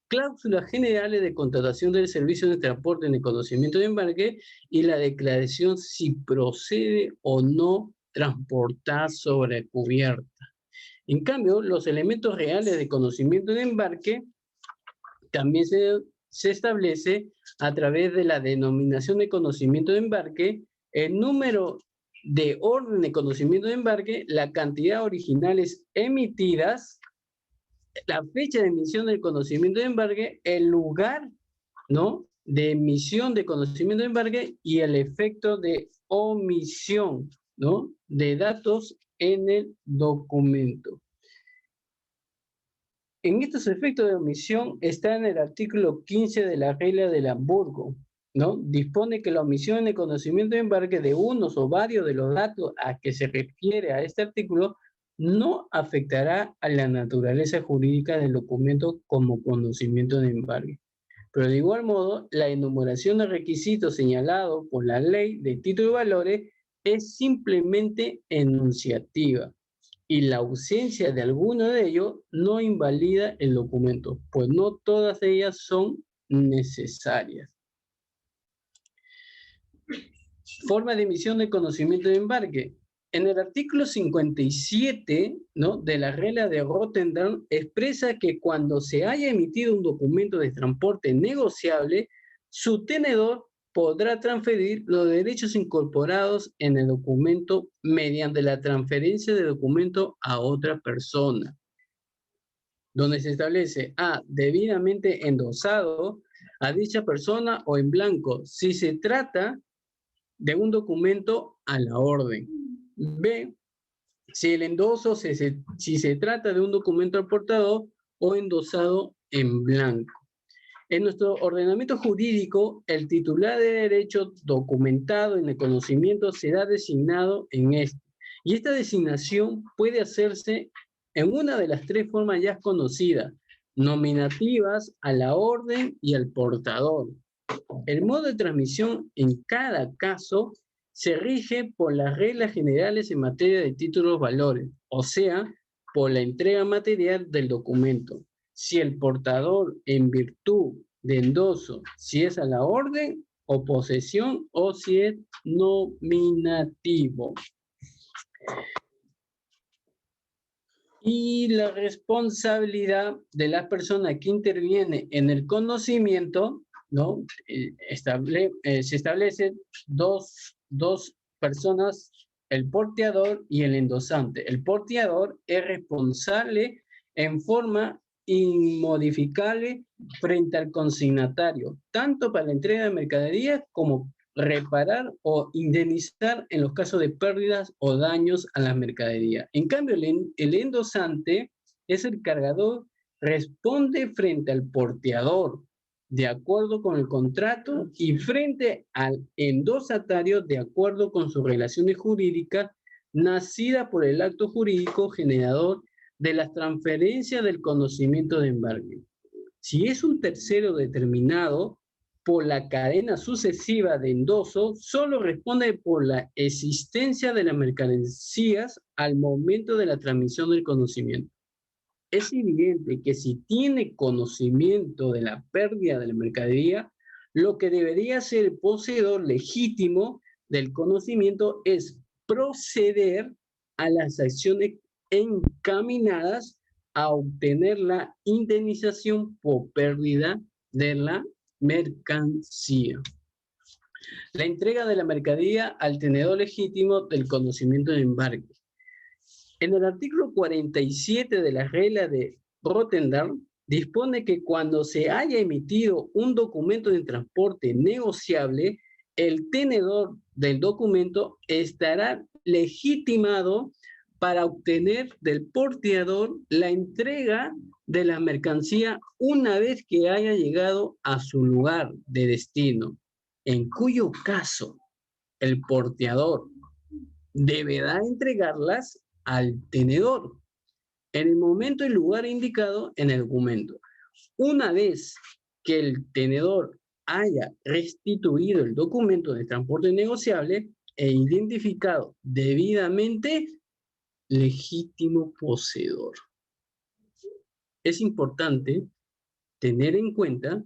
cláusulas generales de contratación del servicio de transporte en el conocimiento de embarque y la declaración si procede o no transportar sobre cubierta. En cambio, los elementos reales de conocimiento de embarque también se establece a través de la denominación de conocimiento de embarque, el número de orden de conocimiento de embarque, la cantidad originales emitidas, la fecha de emisión del conocimiento de embarque, el lugar, ¿no?, de emisión de conocimiento de embarque y el efecto de omisión, ¿no?, de datos en el documento. En estos efectos de omisión está en el artículo 15 de la regla de Hamburgo, ¿no? Dispone que la omisión en el conocimiento de embarque de unos o varios de los datos a que se refiere a este artículo no afectará a la naturaleza jurídica del documento como conocimiento de embarque. Pero de igual modo, la enumeración de requisitos señalados por la ley de título de valores es simplemente enunciativa y la ausencia de alguno de ellos no invalida el documento, pues no todas ellas son necesarias. Forma de emisión de conocimiento de embarque. En el artículo 57, ¿no?, de la regla de Rotterdam expresa que cuando se haya emitido un documento de transporte negociable, su tenedor podrá transferir los derechos incorporados en el documento mediante la transferencia de documento a otra persona, donde se establece A, debidamente endosado a dicha persona o en blanco, si se trata de un documento a la orden. B, si el endoso, si se trata de un documento al portador o endosado en blanco. En nuestro ordenamiento jurídico, el titular de derecho documentado en el conocimiento será designado en este. Y esta designación puede hacerse en una de las tres formas ya conocidas, nominativas, a la orden y al portador. El modo de transmisión en cada caso se rige por las reglas generales en materia de títulos valores, o sea, por la entrega material del documento. Si el portador, en virtud de endoso, si es a la orden o posesión, o si es nominativo. Y la responsabilidad de la persona que interviene en el conocimiento, ¿no? Se establecen dos personas, el porteador y el endosante. El porteador es responsable en forma inmodificable frente al consignatario, tanto para la entrega de mercadería como reparar o indemnizar en los casos de pérdidas o daños a la mercadería. En cambio, el endosante es el cargador, responde frente al porteador, de acuerdo con el contrato, y frente al endosatario, de acuerdo con sus relaciones jurídicas, nacida por el acto jurídico generador de las transferencias del conocimiento de embarque. Si es un tercero determinado por la cadena sucesiva de endoso, solo responde por la existencia de las mercancías al momento de la transmisión del conocimiento. Es evidente que si tiene conocimiento de la pérdida de la mercadería, lo que debería ser el poseedor legítimo del conocimiento es proceder a las acciones encaminadas a obtener la indemnización por pérdida de la mercancía. La entrega de la mercadería al tenedor legítimo del conocimiento de embarque. En el artículo 47 de la regla de Rotterdam dispone que cuando se haya emitido un documento de transporte negociable, el tenedor del documento estará legitimado para obtener del porteador la entrega de la mercancía una vez que haya llegado a su lugar de destino, en cuyo caso el porteador deberá entregarlas al tenedor en el momento y lugar indicado en el documento. Una vez que el tenedor haya restituido el documento de transporte negociable e identificado debidamente legítimo poseedor. Es importante tener en cuenta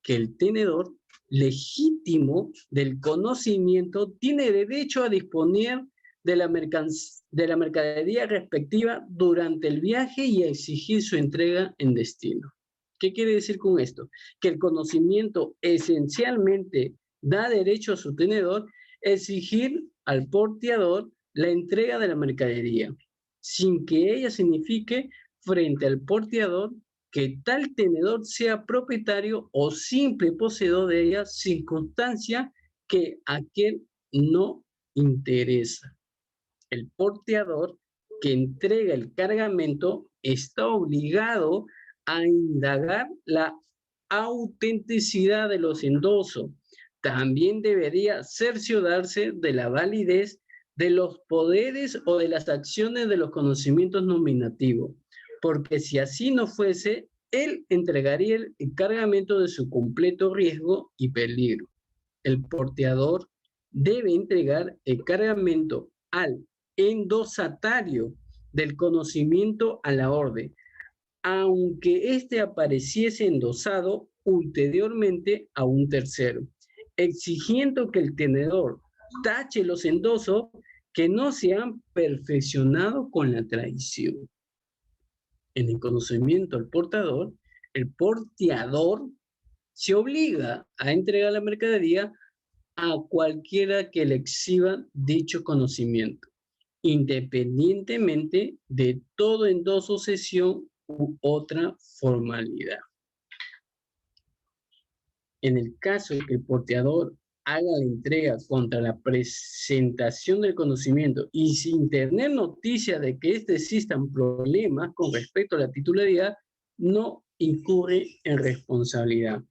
que el tenedor legítimo del conocimiento tiene derecho a disponer de la mercadería respectiva durante el viaje y a exigir su entrega en destino. ¿Qué quiere decir con esto? Que el conocimiento esencialmente da derecho a su tenedor a exigir al porteador la entrega de la mercadería, sin que ella signifique frente al porteador que tal tenedor sea propietario o simple poseedor de ella, circunstancia que a aquel no interesa. El porteador que entrega el cargamento está obligado a indagar la autenticidad de los endosos. También debería cerciorarse de la validez de los poderes o de las acciones de los conocimientos nominativos, porque si así no fuese, él entregaría el cargamento de su completo riesgo y peligro. El porteador debe entregar el cargamento al endosatario del conocimiento a la orden, aunque éste apareciese endosado ulteriormente a un tercero, exigiendo que el tenedor tache los endosos que no se han perfeccionado con la tradición. En el conocimiento al portador, el porteador se obliga a entregar la mercadería a cualquiera que le exhiba dicho conocimiento, independientemente de todo endoso, cesión u otra formalidad. En el caso de que el porteador haga la entrega contra la presentación del conocimiento y sin tener noticia de que existan problemas con respecto a la titularidad, no incurre en responsabilidad.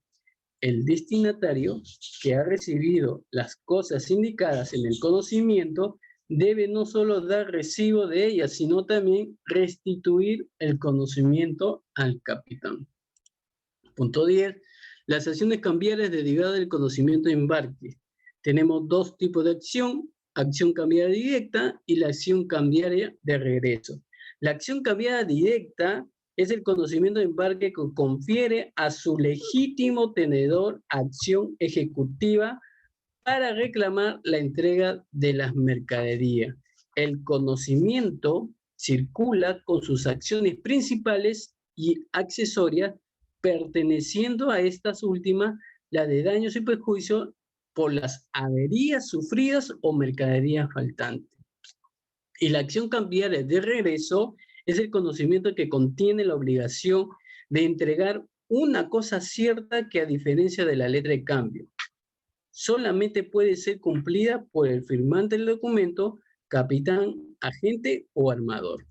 El destinatario que ha recibido las cosas indicadas en el conocimiento debe no solo dar recibo de ellas, sino también restituir el conocimiento al capitán. Punto 10. Las acciones cambiarias derivadas del conocimiento de embarque. Tenemos dos tipos de acción cambiaria directa y la acción cambiaria de regreso. La acción cambiaria directa es el conocimiento de embarque que confiere a su legítimo tenedor acción ejecutiva para reclamar la entrega de las mercaderías. El conocimiento circula con sus acciones principales y accesorias, perteneciendo a estas últimas la de daños y perjuicios por las averías sufridas o mercaderías faltantes. Y la acción cambiaria de regreso es el conocimiento que contiene la obligación de entregar una cosa cierta que, a diferencia de la letra de cambio, solamente puede ser cumplida por el firmante del documento, capitán, agente o armador.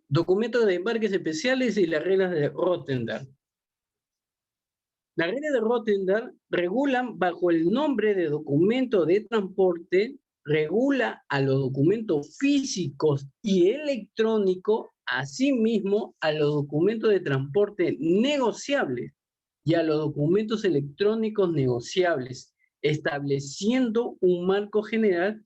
Documentos de embarques especiales y las reglas de Rotterdam. Las reglas de Rotterdam regulan bajo el nombre de documento de transporte, regula a los documentos físicos y electrónicos, asimismo a los documentos de transporte negociables y a los documentos electrónicos negociables, estableciendo un marco general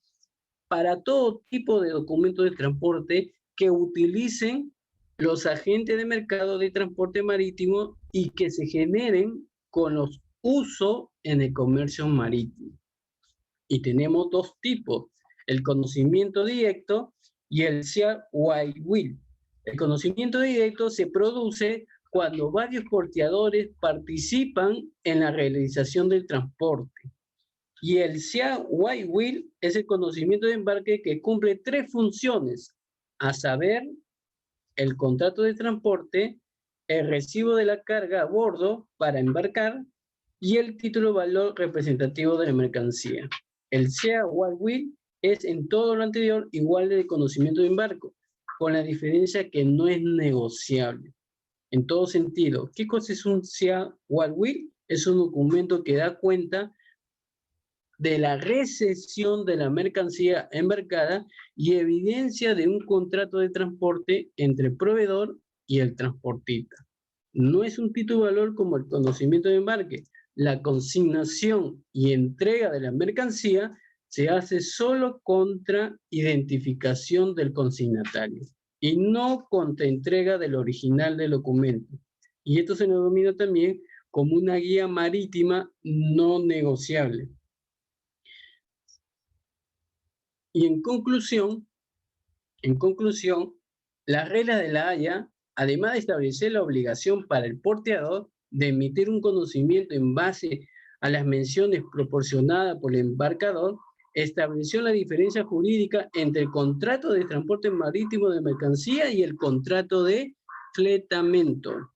para todo tipo de documentos de transporte que utilicen los agentes de mercado de transporte marítimo y que se generen con los usos en el comercio marítimo. Y tenemos dos tipos, el conocimiento directo y el share by will. El conocimiento directo se produce cuando varios porteadores participan en la realización del transporte. Y el share by will es el conocimiento de embarque que cumple tres funciones, a saber, el contrato de transporte, el recibo de la carga a bordo para embarcar y el título valor representativo de la mercancía. El share by will es en todo lo anterior igual de conocimiento de embarque, con la diferencia que no es negociable. En todo sentido, ¿qué cosa es un share by will? Es un documento que da cuenta de la recepción de la mercancía embarcada y evidencia de un contrato de transporte entre proveedor y el transportista. No es un título de valor como el conocimiento de embarque. La consignación y entrega de la mercancía se hace solo contra identificación del consignatario y no contra entrega del original del documento. Y esto se denomina también como una guía marítima no negociable. Y en conclusión, las reglas de la Haya, además de establecer la obligación para el porteador de emitir un conocimiento en base a las menciones proporcionadas por el embarcador, estableció la diferencia jurídica entre el contrato de transporte marítimo de mercancía y el contrato de fletamento.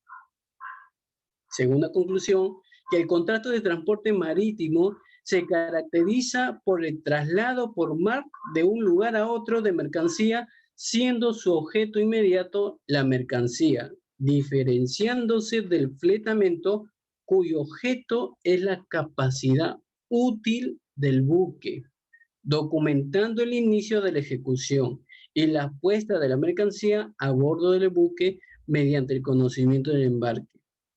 Segunda conclusión, que el contrato de transporte marítimo se caracteriza por el traslado por mar de un lugar a otro de mercancía, siendo su objeto inmediato la mercancía, diferenciándose del fletamento, cuyo objeto es la capacidad útil del buque, documentando el inicio de la ejecución y la puesta de la mercancía a bordo del buque mediante el conocimiento del embarque.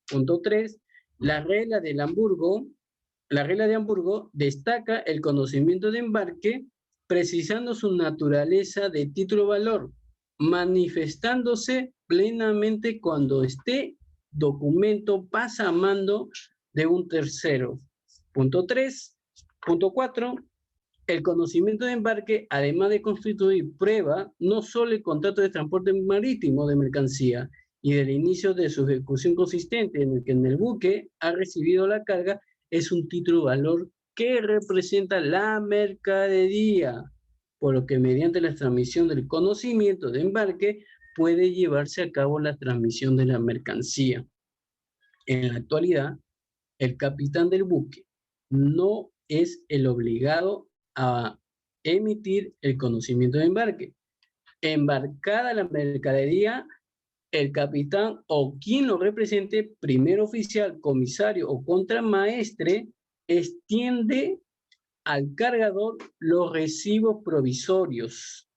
Punto 3. La regla de Hamburgo destaca el conocimiento de embarque, precisando su naturaleza de título-valor, manifestándose plenamente cuando este documento pasa a mando de un tercero. Punto 3. Punto 4. El conocimiento de embarque, además de constituir prueba, no solo el contrato de transporte marítimo de mercancía y del inicio de su ejecución consistente en el que en el buque ha recibido la carga, es un título de valor que representa la mercadería, por lo que mediante la transmisión del conocimiento de embarque puede llevarse a cabo la transmisión de la mercancía. En la actualidad, el capitán del buque no es el obligado a emitir el conocimiento de embarque. Embarcada la mercadería, el capitán o quien lo represente, primer oficial, comisario o contramaestre, extiende al cargador los recibos provisorios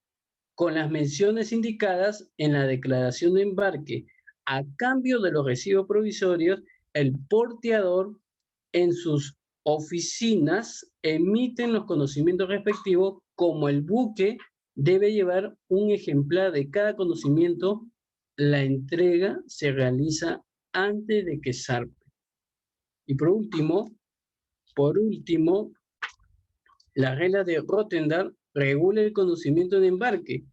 con las menciones indicadas en la declaración de embarque. A cambio de los recibos provisorios, el porteador en sus oficinas emiten los conocimientos respectivos, como el buque debe llevar un ejemplar de cada conocimiento. La entrega se realiza antes de que zarpe. Y por último, la regla de Rotterdam regula el conocimiento de embarque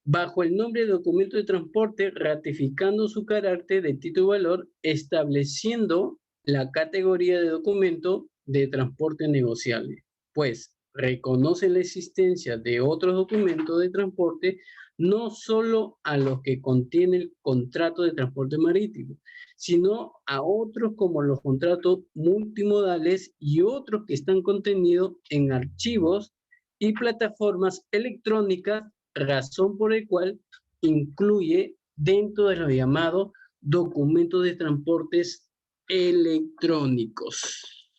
bajo el nombre de documento de transporte, ratificando su carácter de título de valor, estableciendo la categoría de documento de transporte negociable, pues reconoce la existencia de otros documentos de transporte, no solo a los que contiene el contrato de transporte marítimo, sino a otros como los contratos multimodales y otros que están contenidos en archivos y plataformas electrónicas, razón por la cual incluye dentro de los llamados documentos de transportes electrónicos.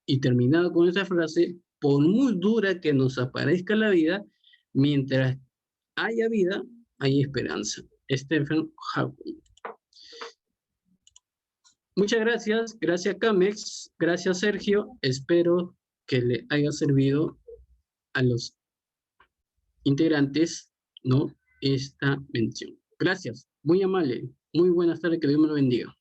Y terminado con esta frase, por muy dura que nos aparezca la vida, mientras haya vida, hay esperanza. Stephen Hawking. Muchas gracias. Gracias, Camex. Gracias, Sergio. Espero que le haya servido a los integrantes, ¿no?, esta mención. Gracias. Muy amable. Muy buenas tardes. Que Dios me lo bendiga.